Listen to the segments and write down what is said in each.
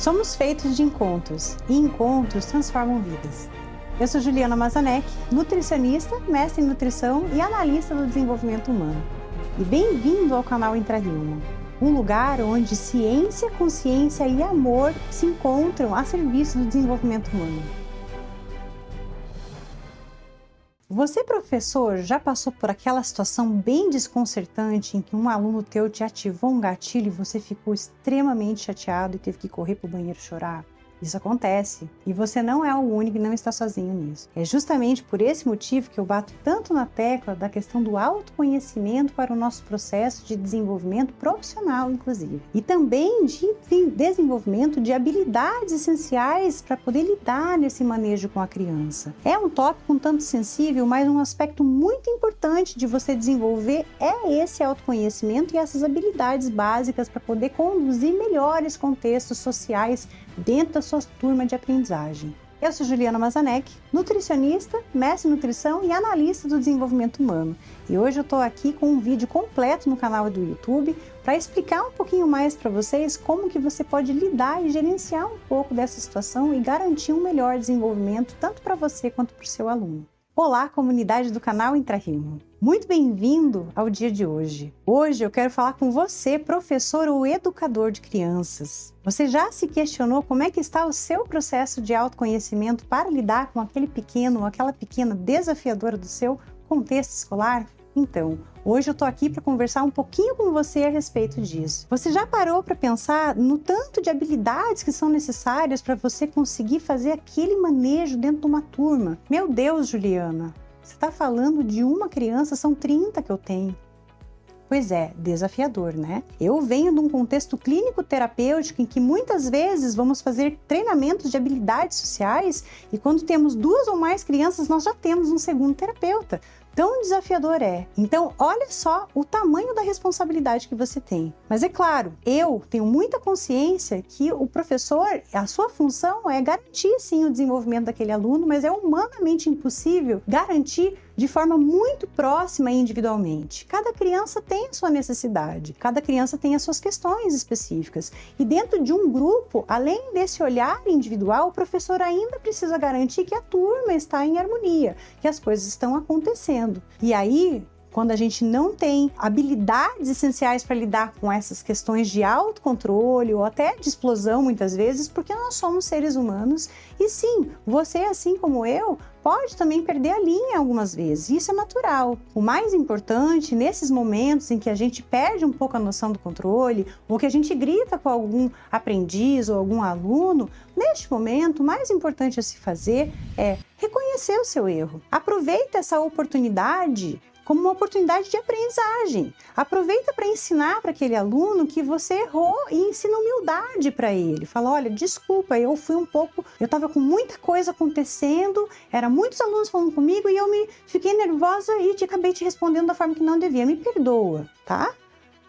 Somos feitos de encontros, e encontros transformam vidas. Eu sou Juliana Mazanek, nutricionista, mestre em nutrição e analista do desenvolvimento humano. E bem-vindo ao canal Intra-Human, um lugar onde ciência, consciência e amor se encontram a serviço do desenvolvimento humano. Você, professor, já passou por aquela situação bem desconcertante em que um aluno teu te ativou um gatilho e você ficou extremamente chateado e teve que correr para o banheiro chorar? Isso acontece, e você não é o único e não está sozinho nisso. É justamente por esse motivo que eu bato tanto na tecla da questão do autoconhecimento para o nosso processo de desenvolvimento profissional, inclusive. E também de desenvolvimento de habilidades essenciais para poder lidar nesse manejo com a criança. É um tópico um tanto sensível, mas um aspecto muito importante de você desenvolver é esse autoconhecimento e essas habilidades básicas para poder conduzir melhores contextos sociais dentro da sua turma de aprendizagem. Eu sou Juliana Mazanek, nutricionista, mestre em nutrição e analista do desenvolvimento humano. E hoje eu estou aqui com um vídeo completo no canal do YouTube para explicar um pouquinho mais para vocês como que você pode lidar e gerenciar um pouco dessa situação e garantir um melhor desenvolvimento tanto para você quanto para o seu aluno. Olá, comunidade do canal Intra-Human. Muito bem-vindo ao dia de hoje. Hoje eu quero falar com você, professor ou educador de crianças. Você já se questionou como é que está o seu processo de autoconhecimento para lidar com aquele pequeno ou aquela pequena desafiadora do seu contexto escolar? Então, hoje eu tô aqui para conversar um pouquinho com você a respeito disso. Você já parou para pensar no tanto de habilidades que são necessárias para você conseguir fazer aquele manejo dentro de uma turma? Meu Deus, Juliana, você está falando de uma criança, são 30 que eu tenho. Pois é, desafiador, né? Eu venho de um contexto clínico-terapêutico em que muitas vezes vamos fazer treinamentos de habilidades sociais e quando temos 2 ou mais crianças, nós já temos um segundo terapeuta. Tão desafiador é. Então, olha só o tamanho da responsabilidade que você tem. Mas é claro, eu tenho muita consciência que o professor, a sua função é garantir sim o desenvolvimento daquele aluno, mas é humanamente impossível garantir de forma muito próxima e individualmente. Cada criança tem a sua necessidade, cada criança tem as suas questões específicas. E dentro de um grupo, além desse olhar individual, o professor ainda precisa garantir que a turma está em harmonia, que as coisas estão acontecendo. E aí, quando a gente não tem habilidades essenciais para lidar com essas questões de autocontrole ou até de explosão muitas vezes, porque nós somos seres humanos e sim, você assim como eu, pode também perder a linha algumas vezes, isso é natural. O mais importante nesses momentos em que a gente perde um pouco a noção do controle ou que a gente grita com algum aprendiz ou algum aluno, neste momento o mais importante a se fazer é reconhecer o seu erro. Aproveita essa oportunidade como uma oportunidade de aprendizagem. Aproveita para ensinar para aquele aluno que você errou e ensina humildade para ele. Fala, olha, desculpa, eu estava com muita coisa acontecendo, eram muitos alunos falando comigo e eu fiquei nervosa e acabei te respondendo da forma que não devia. Me perdoa, tá?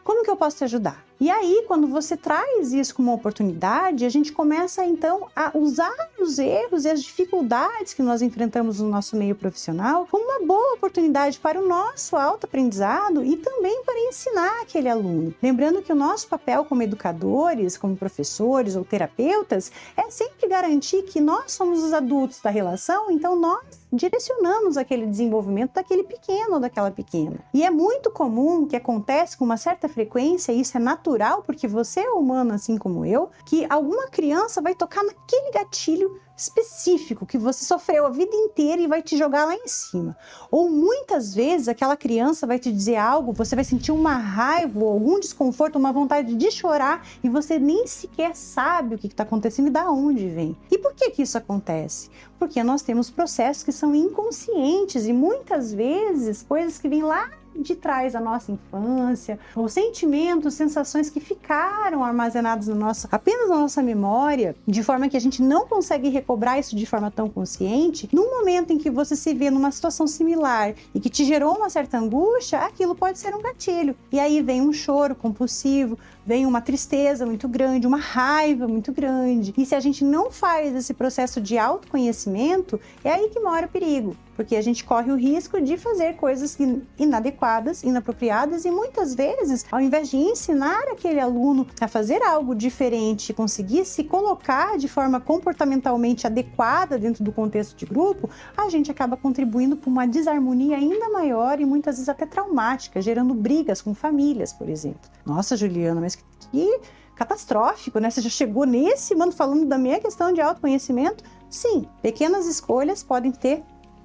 Como que eu posso te ajudar? E aí, quando você traz isso como uma oportunidade, a gente começa, então, a usar os erros e as dificuldades que nós enfrentamos no nosso meio profissional como uma boa oportunidade para o nosso autoaprendizado e também para ensinar aquele aluno. Lembrando que o nosso papel como educadores, como professores ou terapeutas, é sempre garantir que nós somos os adultos da relação, então nós direcionamos aquele desenvolvimento daquele pequeno ou daquela pequena. E é muito comum que acontece com uma certa frequência, e isso é natural, porque você é humano assim como eu, que alguma criança vai tocar naquele gatilho específico que você sofreu a vida inteira e vai te jogar lá em cima. Ou muitas vezes aquela criança vai te dizer algo, você vai sentir uma raiva, algum desconforto, uma vontade de chorar e você nem sequer sabe o que está acontecendo e da onde vem. E por que isso acontece? Porque nós temos processos que são inconscientes e muitas vezes coisas que vêm lá de trás da nossa infância, ou sentimentos, sensações que ficaram armazenados apenas na nossa memória, de forma que a gente não consegue recobrar isso de forma tão consciente. No momento em que você se vê numa situação similar e que te gerou uma certa angústia, aquilo pode ser um gatilho. E aí vem um choro compulsivo, vem uma tristeza muito grande, uma raiva muito grande. E se a gente não faz esse processo de autoconhecimento, é aí que mora o perigo. Porque a gente corre o risco de fazer coisas inadequadas, inapropriadas e muitas vezes, ao invés de ensinar aquele aluno a fazer algo diferente, conseguir se colocar de forma comportamentalmente adequada dentro do contexto de grupo, a gente acaba contribuindo para uma desarmonia ainda maior e muitas vezes até traumática, gerando brigas com famílias, por exemplo. Nossa, Juliana, mas que catastrófico, né? Você já chegou nesse momento falando da minha questão de autoconhecimento? Sim, pequenas escolhas podem ter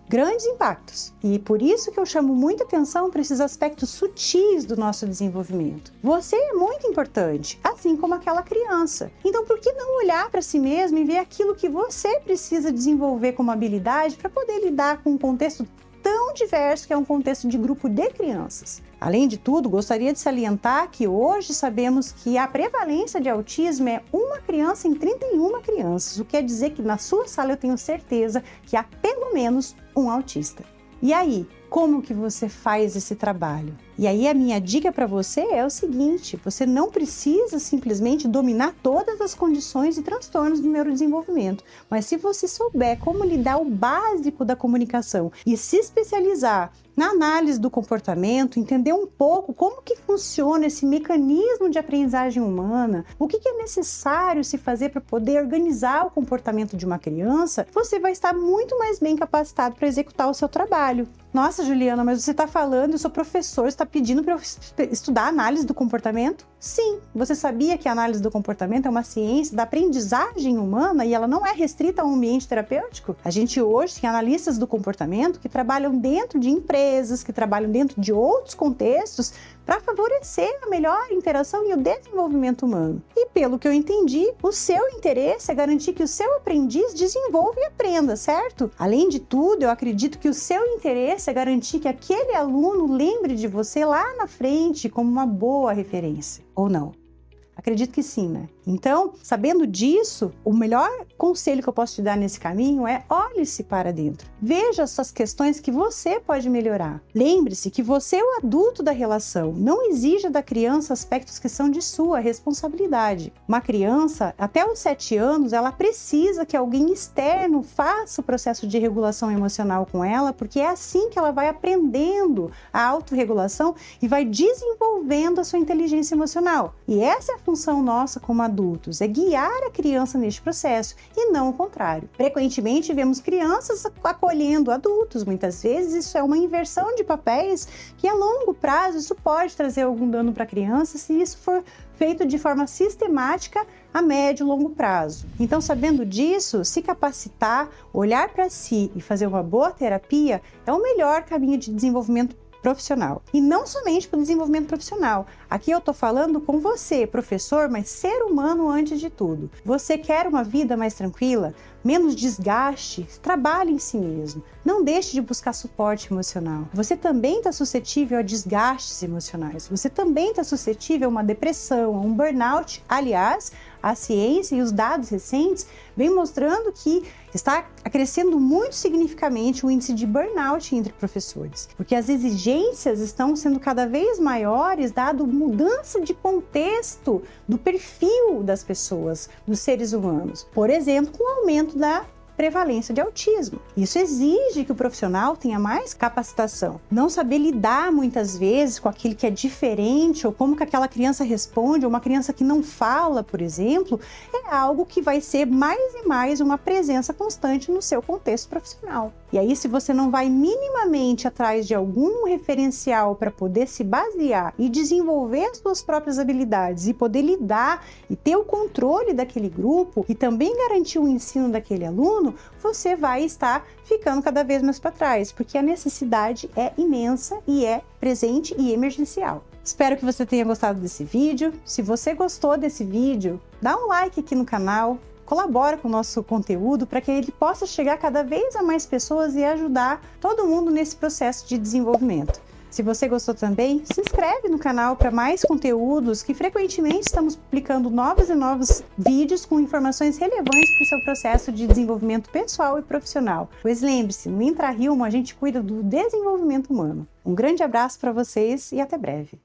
grandes impactos. E por isso que eu chamo muita atenção para esses aspectos sutis do nosso desenvolvimento. Você é muito importante, assim como aquela criança. Então, por que não olhar para si mesmo e ver aquilo que você precisa desenvolver como habilidade para poder lidar com um contexto tão diverso que é um contexto de grupo de crianças? Além de tudo, gostaria de salientar que hoje sabemos que a prevalência de autismo é uma criança em 31 crianças, o que quer dizer que na sua sala eu tenho certeza que há pelo menos um autista. E aí, como que você faz esse trabalho? E aí a minha dica para você é o seguinte: você não precisa simplesmente dominar todas as condições e transtornos do neurodesenvolvimento, mas se você souber como lidar o básico da comunicação e se especializar na análise do comportamento, entender um pouco como que funciona esse mecanismo de aprendizagem humana, o que é necessário se fazer para poder organizar o comportamento de uma criança, você vai estar muito mais bem capacitado para executar o seu trabalho. Nossa, Juliana, mas você está falando, eu sou professor, você está pedindo para eu estudar análise do comportamento? Sim, você sabia que a análise do comportamento é uma ciência da aprendizagem humana e ela não é restrita a um ambiente terapêutico? A gente hoje tem analistas do comportamento que trabalham dentro de empresas, que trabalham dentro de outros contextos para favorecer a melhor interação e o desenvolvimento humano. E pelo que eu entendi, o seu interesse é garantir que o seu aprendiz desenvolva e aprenda, certo? Além de tudo, eu acredito que o seu interesse é garantir que aquele aluno lembre de você lá na frente como uma boa referência. Ou não? Acredito que sim, né? Então, sabendo disso, o melhor conselho que eu posso te dar nesse caminho é olhe-se para dentro. Veja essas questões que você pode melhorar. Lembre-se que você é o adulto da relação. Não exija da criança aspectos que são de sua responsabilidade. Uma criança, até os 7 anos, ela precisa que alguém externo faça o processo de regulação emocional com ela, porque é assim que ela vai aprendendo a autorregulação e vai desenvolvendo a sua inteligência emocional. E essa é a função nossa como adultos, é guiar a criança neste processo e não o contrário. Frequentemente vemos crianças acolhendo adultos, muitas vezes isso é uma inversão de papéis que a longo prazo isso pode trazer algum dano para a criança se isso for feito de forma sistemática a médio e longo prazo. Então, sabendo disso, se capacitar, olhar para si e fazer uma boa terapia é o melhor caminho de desenvolvimento profissional. E não somente para o desenvolvimento profissional. Aqui eu estou falando com você, professor, mas ser humano antes de tudo. Você quer uma vida mais tranquila? Menos desgaste? Trabalhe em si mesmo. Não deixe de buscar suporte emocional. Você também está suscetível a desgastes emocionais. Você também está suscetível a uma depressão, a um burnout. Aliás, a ciência e os dados recentes vêm mostrando que está crescendo muito significativamente o índice de burnout entre professores, porque as exigências estão sendo cada vez maiores, dado mudança de contexto do perfil das pessoas, dos seres humanos. Por exemplo, com o aumento da prevalência de autismo. Isso exige que o profissional tenha mais capacitação. Não saber lidar muitas vezes com aquilo que é diferente ou como que aquela criança responde, ou uma criança que não fala, por exemplo, é algo que vai ser mais e mais uma presença constante no seu contexto profissional. E aí, se você não vai minimamente atrás de algum referencial para poder se basear e desenvolver as suas próprias habilidades e poder lidar e ter o controle daquele grupo e também garantir o ensino daquele aluno, você vai estar ficando cada vez mais para trás, porque a necessidade é imensa e é presente e emergencial. Espero que você tenha gostado desse vídeo. Se você gostou desse vídeo, dá um like aqui no canal, colabora com o nosso conteúdo para que ele possa chegar cada vez a mais pessoas e ajudar todo mundo nesse processo de desenvolvimento. Se você gostou também, se inscreve no canal para mais conteúdos, que frequentemente estamos publicando novos e novos vídeos com informações relevantes para o seu processo de desenvolvimento pessoal e profissional. Pois lembre-se, no IntraHuman a gente cuida do desenvolvimento humano. Um grande abraço para vocês e até breve.